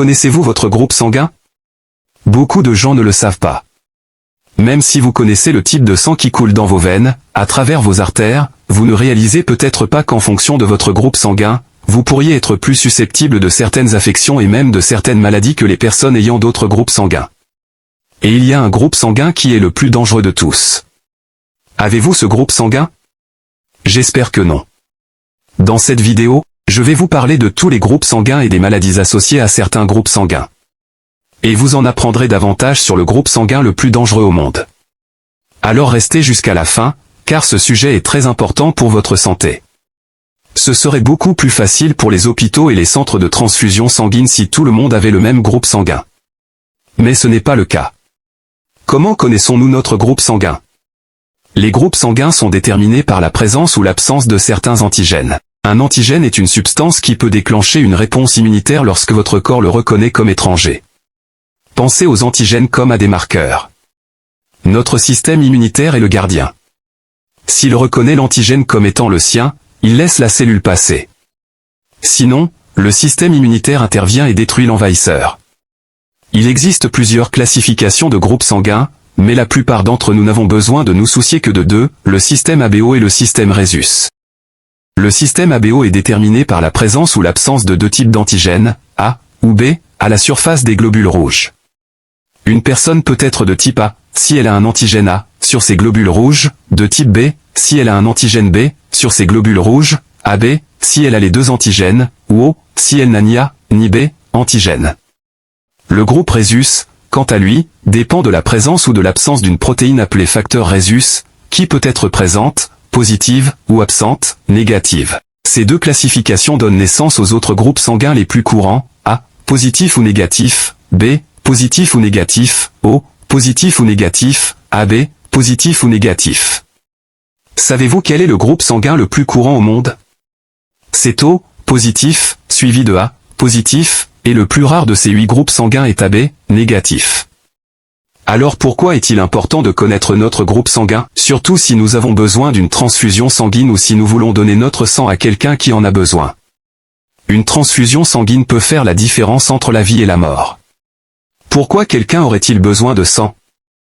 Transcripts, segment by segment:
Connaissez-vous votre groupe sanguin? Beaucoup de gens ne le savent pas. Même si vous connaissez le type de sang qui coule dans vos veines, à travers vos artères, vous ne réalisez peut-être pas qu'en fonction de votre groupe sanguin, vous pourriez être plus susceptible de certaines affections et même de certaines maladies que les personnes ayant d'autres groupes sanguins. Et il y a un groupe sanguin qui est le plus dangereux de tous. Avez-vous ce groupe sanguin? J'espère que non. Dans cette vidéo, je vais vous parler de tous les groupes sanguins et des maladies associées à certains groupes sanguins. Et vous en apprendrez davantage sur le groupe sanguin le plus dangereux au monde. Alors restez jusqu'à la fin, car ce sujet est très important pour votre santé. Ce serait beaucoup plus facile pour les hôpitaux et les centres de transfusion sanguine si tout le monde avait le même groupe sanguin. Mais ce n'est pas le cas. Comment connaissons-nous notre groupe sanguin? Les groupes sanguins sont déterminés par la présence ou l'absence de certains antigènes. Un antigène est une substance qui peut déclencher une réponse immunitaire lorsque votre corps le reconnaît comme étranger. Pensez aux antigènes comme à des marqueurs. Notre système immunitaire est le gardien. S'il reconnaît l'antigène comme étant le sien, il laisse la cellule passer. Sinon, le système immunitaire intervient et détruit l'envahisseur. Il existe plusieurs classifications de groupes sanguins, mais la plupart d'entre nous n'avons besoin de nous soucier que de deux, le système ABO et le système Rhesus. Le système ABO est déterminé par la présence ou l'absence de deux types d'antigènes, A ou B, à la surface des globules rouges. Une personne peut être de type A, si elle a un antigène A, sur ses globules rouges, de type B, si elle a un antigène B, sur ses globules rouges, AB, si elle a les deux antigènes, ou O, si elle n'a ni A, ni B, antigène. Le groupe Rhesus, quant à lui, dépend de la présence ou de l'absence d'une protéine appelée facteur Rhesus, qui peut être présente, positive, ou absente, négative. Ces deux classifications donnent naissance aux autres groupes sanguins les plus courants, A, positif ou négatif, B, positif ou négatif, O, positif ou négatif, AB, positif ou négatif. Savez-vous quel est le groupe sanguin le plus courant au monde? C'est O, positif, suivi de A, positif, et le plus rare de ces 8 groupes sanguins est AB, négatif. Alors pourquoi est-il important de connaître notre groupe sanguin, surtout si nous avons besoin d'une transfusion sanguine ou si nous voulons donner notre sang à quelqu'un qui en a besoin? Une transfusion sanguine peut faire la différence entre la vie et la mort. Pourquoi quelqu'un aurait-il besoin de sang?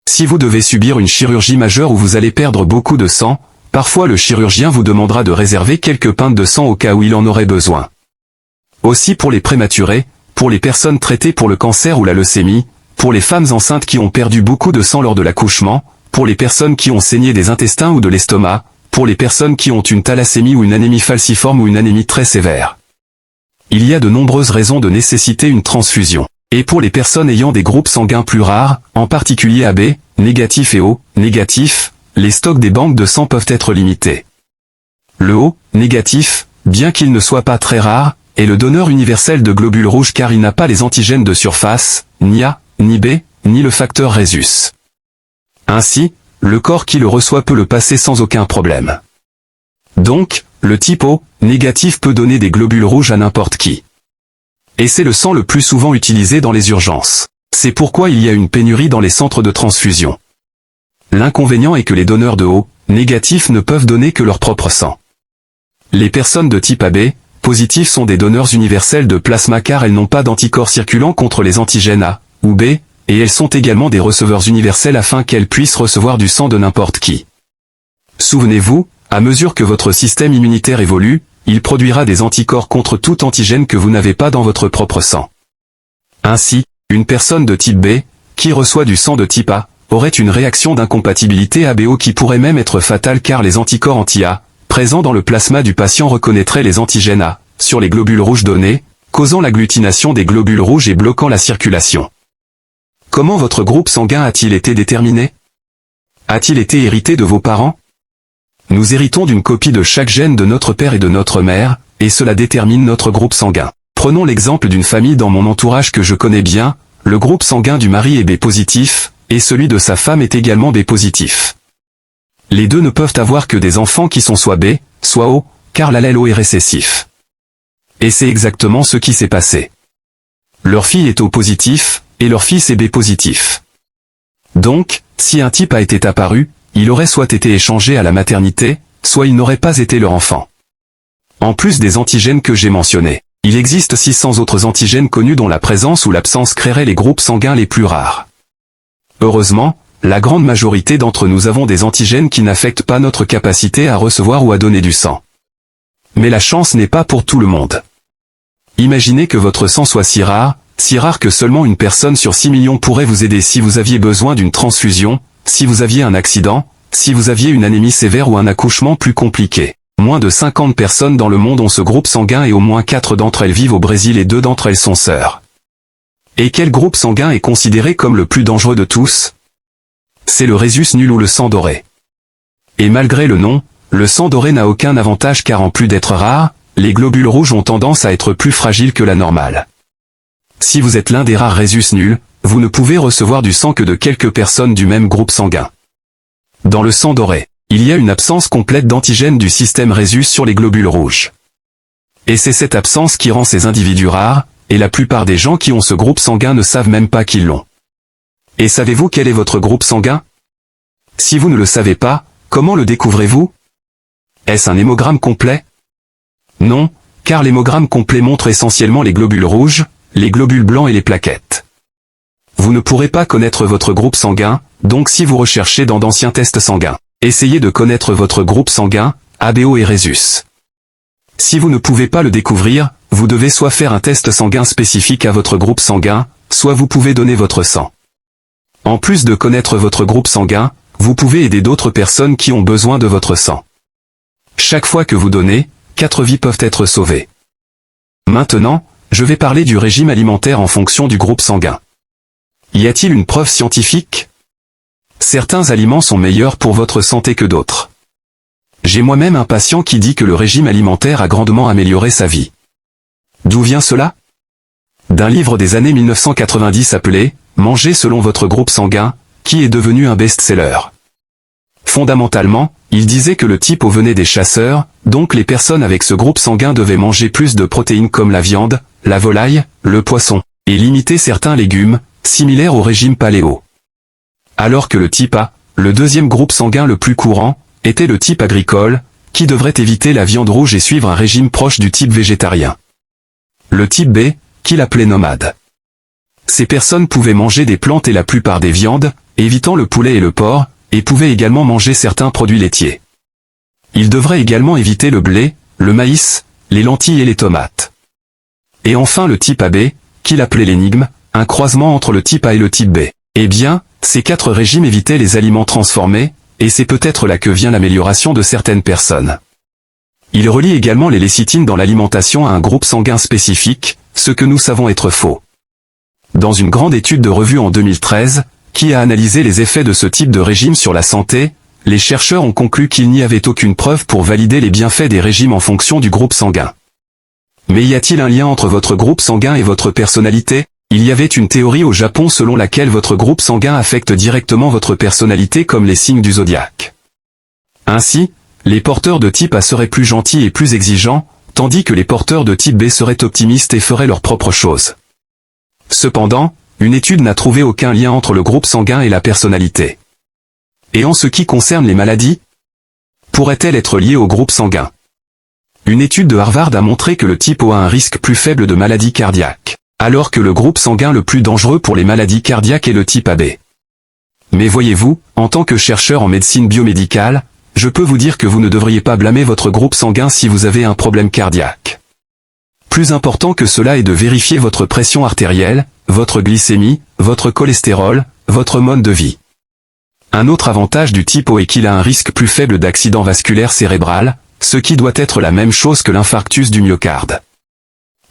Si vous devez subir une chirurgie majeure où vous allez perdre beaucoup de sang, parfois le chirurgien vous demandera de réserver quelques pintes de sang au cas où il en aurait besoin. Aussi pour les prématurés, pour les personnes traitées pour le cancer ou la leucémie, pour les femmes enceintes qui ont perdu beaucoup de sang lors de l'accouchement, pour les personnes qui ont saigné des intestins ou de l'estomac, pour les personnes qui ont une thalassémie ou une anémie falciforme ou une anémie très sévère. Il y a de nombreuses raisons de nécessiter une transfusion. Et pour les personnes ayant des groupes sanguins plus rares, en particulier AB, négatif et O, négatif, les stocks des banques de sang peuvent être limités. Le O, négatif, bien qu'il ne soit pas très rare, est le donneur universel de globules rouges car il n'a pas les antigènes de surface, ni A, ni B, ni le facteur Rhesus. Ainsi, le corps qui le reçoit peut le passer sans aucun problème. Donc, le type O, négatif peut donner des globules rouges à n'importe qui. Et c'est le sang le plus souvent utilisé dans les urgences. C'est pourquoi il y a une pénurie dans les centres de transfusion. L'inconvénient est que les donneurs de O, négatifs ne peuvent donner que leur propre sang. Les personnes de type AB, positifs sont des donneurs universels de plasma car elles n'ont pas d'anticorps circulant contre les antigènes A ou B, et elles sont également des receveurs universels afin qu'elles puissent recevoir du sang de n'importe qui. Souvenez-vous, à mesure que votre système immunitaire évolue, il produira des anticorps contre tout antigène que vous n'avez pas dans votre propre sang. Ainsi, une personne de type B, qui reçoit du sang de type A, aurait une réaction d'incompatibilité ABO qui pourrait même être fatale car les anticorps anti-A, présents dans le plasma du patient reconnaîtraient les antigènes A, sur les globules rouges donnés, causant l'agglutination des globules rouges et bloquant la circulation. Comment votre groupe sanguin a-t-il été déterminé? A-t-il été hérité de vos parents? Nous héritons d'une copie de chaque gène de notre père et de notre mère, et cela détermine notre groupe sanguin. Prenons l'exemple d'une famille dans mon entourage que je connais bien, le groupe sanguin du mari est B positif, et celui de sa femme est également B positif. Les deux ne peuvent avoir que des enfants qui sont soit B, soit O, car l'allèle O est récessif. Et c'est exactement ce qui s'est passé. Leur fille est O positif, et leur fils est B positif. Donc, si un type a été apparu, il aurait soit été échangé à la maternité, soit il n'aurait pas été leur enfant. En plus des antigènes que j'ai mentionnés, Il existe 600 autres antigènes connus dont la présence ou l'absence créerait les groupes sanguins les plus rares. Heureusement, la grande majorité d'entre nous avons des antigènes qui n'affectent pas notre capacité à recevoir ou à donner du sang. Mais la chance n'est pas pour tout le monde. Imaginez que votre sang soit si rare que seulement une personne sur 6 millions pourrait vous aider si vous aviez besoin d'une transfusion, si vous aviez un accident, si vous aviez une anémie sévère ou un accouchement plus compliqué. Moins de 50 personnes dans le monde ont ce groupe sanguin et au moins 4 d'entre elles vivent au Brésil et 2 d'entre elles sont sœurs. Et quel groupe sanguin est considéré comme le plus dangereux de tous? C'est le rhésus nul ou le sang doré. Et malgré le nom, le sang doré n'a aucun avantage car en plus d'être rare, les globules rouges ont tendance à être plus fragiles que la normale. Si vous êtes l'un des rares rhésus nuls, vous ne pouvez recevoir du sang que de quelques personnes du même groupe sanguin. Dans le sang doré, il y a une absence complète d'antigènes du système rhésus sur les globules rouges. Et c'est cette absence qui rend ces individus rares, et la plupart des gens qui ont ce groupe sanguin ne savent même pas qu'ils l'ont. Et savez-vous quel est votre groupe sanguin? Si vous ne le savez pas, comment le découvrez-vous? Est-ce un hémogramme complet? Non, car l'hémogramme complet montre essentiellement les globules rouges, les globules blancs et les plaquettes. Vous ne pourrez pas connaître votre groupe sanguin, donc si vous recherchez dans d'anciens tests sanguins, essayez de connaître votre groupe sanguin, ABO et rhésus. Si vous ne pouvez pas le découvrir, vous devez soit faire un test sanguin spécifique à votre groupe sanguin, soit vous pouvez donner votre sang. En plus de connaître votre groupe sanguin, vous pouvez aider d'autres personnes qui ont besoin de votre sang. Chaque fois que vous donnez, 4 vies peuvent être sauvées. Maintenant, je vais parler du régime alimentaire en fonction du groupe sanguin. Y a-t-il une preuve scientifique? Certains aliments sont meilleurs pour votre santé que d'autres. J'ai moi-même un patient qui dit que le régime alimentaire a grandement amélioré sa vie. D'où vient cela? D'un livre des années 1990 appelé « Manger selon votre groupe sanguin », qui est devenu un best-seller. Fondamentalement, il disait que le type venait des chasseurs, donc les personnes avec ce groupe sanguin devaient manger plus de protéines comme la viande, la volaille, le poisson, et limiter certains légumes, similaires au régime paléo. Alors que le type A, le deuxième groupe sanguin le plus courant, était le type agricole, qui devrait éviter la viande rouge et suivre un régime proche du type végétarien. Le type B, qu'il appelait nomade. Ces personnes pouvaient manger des plantes et la plupart des viandes, évitant le poulet et le porc, et pouvaient également manger certains produits laitiers. Ils devraient également éviter le blé, le maïs, les lentilles et les tomates. Et enfin le type AB, qu'il appelait l'énigme, un croisement entre le type A et le type B. Eh bien, ces 4 régimes évitaient les aliments transformés, et c'est peut-être là que vient l'amélioration de certaines personnes. Il relie également les lécithines dans l'alimentation à un groupe sanguin spécifique, ce que nous savons être faux. Dans une grande étude de revue en 2013, qui a analysé les effets de ce type de régime sur la santé, les chercheurs ont conclu qu'il n'y avait aucune preuve pour valider les bienfaits des régimes en fonction du groupe sanguin. Mais y a-t-il un lien entre votre groupe sanguin et votre personnalité? Il y avait une théorie au Japon selon laquelle votre groupe sanguin affecte directement votre personnalité comme les signes du zodiaque. Ainsi, les porteurs de type A seraient plus gentils et plus exigeants, tandis que les porteurs de type B seraient optimistes et feraient leurs propres choses. Cependant, une étude n'a trouvé aucun lien entre le groupe sanguin et la personnalité. Et en ce qui concerne les maladies, pourrait-elle être liée au groupe sanguin? Une étude de Harvard a montré que le type O a un risque plus faible de maladies cardiaques, alors que le groupe sanguin le plus dangereux pour les maladies cardiaques est le type AB. Mais voyez-vous, en tant que chercheur en médecine biomédicale, je peux vous dire que vous ne devriez pas blâmer votre groupe sanguin si vous avez un problème cardiaque. Plus important que cela est de vérifier votre pression artérielle, votre glycémie, votre cholestérol, votre mode de vie. Un autre avantage du type O est qu'il a un risque plus faible d'accident vasculaire cérébral, ce qui doit être la même chose que l'infarctus du myocarde.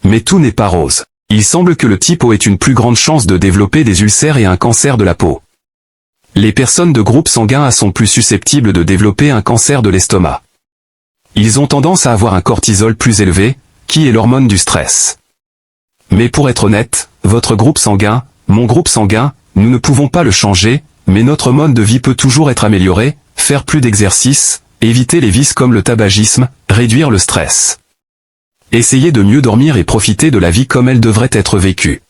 Mais tout n'est pas rose. Il semble que le type O ait une plus grande chance de développer des ulcères et un cancer de la peau. Les personnes de groupe sanguin A sont plus susceptibles de développer un cancer de l'estomac. Ils ont tendance à avoir un cortisol plus élevé, qui est l'hormone du stress. Mais pour être honnête, votre groupe sanguin, mon groupe sanguin, nous ne pouvons pas le changer, mais notre mode de vie peut toujours être amélioré, faire plus d'exercice, éviter les vices comme le tabagisme, réduire le stress. Essayez de mieux dormir et profiter de la vie comme elle devrait être vécue.